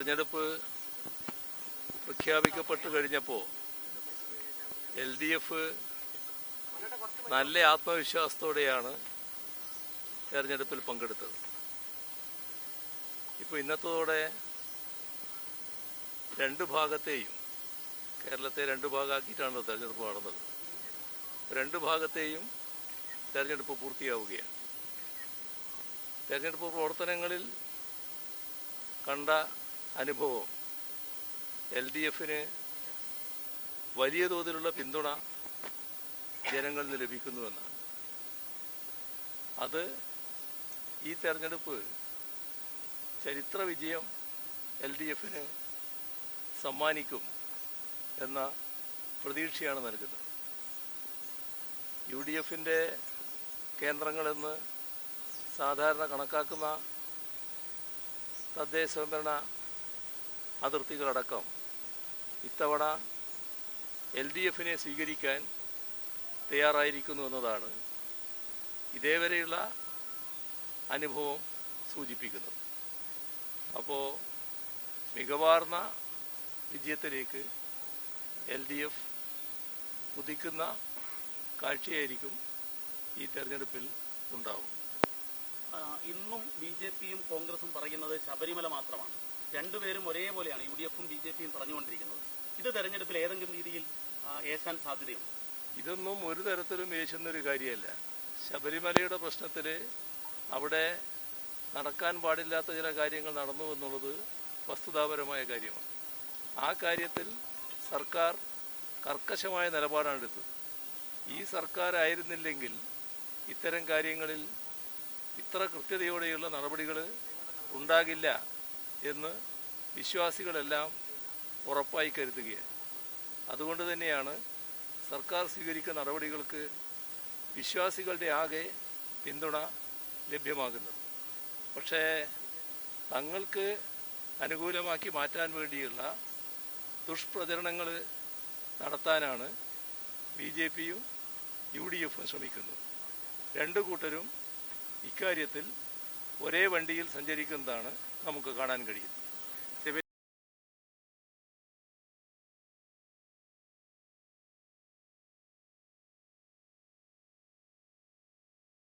തെരഞ്ഞെടുപ്പ് പ്രഖ്യാപിക്കപ്പെട്ടു കഴിഞ്ഞപ്പോൾ LDF നല്ല ആത്മവിശ്വാസത്തോടെയാണ് തെരഞ്ഞെടുപ്പിൽ പങ്കെടുത്തത്. ഇപ്പോൾ ഇന്നത്തോടെ രണ്ട് ഭാഗത്തെയും, കേരളത്തെ രണ്ട് ഭാഗമാക്കിയിട്ടാണല്ലോ തെരഞ്ഞെടുപ്പ് നടന്നത്, രണ്ട് ഭാഗത്തെയും തെരഞ്ഞെടുപ്പ് പൂർത്തിയാവുകയാണ്. തെരഞ്ഞെടുപ്പ് പ്രവർത്തനങ്ങളിൽ കണ്ട അനുഭവം LDFന് വലിയ തോതിലുള്ള പിന്തുണ ജനങ്ങളിൽ നിന്ന് ലഭിക്കുന്നുവെന്നാണ്. അത് ഈ തെരഞ്ഞെടുപ്പ് ചരിത്ര വിജയം LDFന് സമ്മാനിക്കും എന്ന പ്രതീക്ഷയാണ് നൽകുന്നത്. UDFന്റെ കേന്ദ്രങ്ങളെന്ന് സാധാരണ കണക്കാക്കുന്ന തദ്ദേശ സ്വയംഭരണ അതിർത്തികളടക്കം ഇത്തവണ LDFനെ സ്വീകരിക്കാൻ തയ്യാറായിരിക്കുന്നു എന്നതാണ് ഇതേവരെയുള്ള അനുഭവം സൂചിപ്പിക്കുന്നത്. അപ്പോൾ മികവാർന്ന വിജയത്തിലേക്ക് LDF കുതിക്കുന്ന കാഴ്ചയായിരിക്കും ഈ തെരഞ്ഞെടുപ്പിൽ ഉണ്ടാവും. ഇന്നും BJPയും കോൺഗ്രസും പറയുന്നത് ശബരിമല മാത്രമാണ്. രണ്ടുപേരും ഒരേപോലെയാണ് UDFും BJPയും പറഞ്ഞുകൊണ്ടിരിക്കുന്നത്. ഇത് തെരഞ്ഞെടുപ്പിൽ ഏതെങ്കിലും രീതിയിൽ ഏശാൻ സാധ്യതയുണ്ട്? ഇതൊന്നും ഒരു തരത്തിലും ഏശുന്നൊരു കാര്യമല്ല. ശബരിമലയുടെ പ്രശ്നത്തിൽ അവിടെ നടക്കാൻ പാടില്ലാത്ത ചില കാര്യങ്ങൾ നടന്നു എന്നുള്ളത് വസ്തുതാപരമായ കാര്യമാണ്. ആ കാര്യത്തിൽ സർക്കാർ കർക്കശമായ നിലപാടാണ് എടുത്തത്. ഈ സർക്കാർ ആയിരുന്നില്ലെങ്കിൽ ഇത്തരം കാര്യങ്ങളിൽ ഇത്ര കൃത്യതയോടെയുള്ള നടപടികൾ ഉണ്ടാകില്ല എന്ന് വിശ്വാസികളെല്ലാം ഉറപ്പായി കരുതുകയാണ്. അതുകൊണ്ട് തന്നെയാണ് സർക്കാർ സ്വീകരിക്കുന്ന നടപടികൾക്ക് വിശ്വാസികളുടെ ആകെ പിന്തുണ ലഭ്യമാകുന്നത്. പക്ഷേ തങ്ങൾക്ക് അനുകൂലമാക്കി മാറ്റാൻ വേണ്ടിയുള്ള ദുഷ്പ്രചരണങ്ങൾ നടത്താനാണ് BJPയും UDFും ശ്രമിക്കുന്നത്. രണ്ടു കൂട്ടരും ഇക്കാര്യത്തിൽ ഒരേ വണ്ടിയിൽ സഞ്ചരിക്കുന്നതാണ് നമുക്ക് കാണാൻ കഴിയുന്നത്.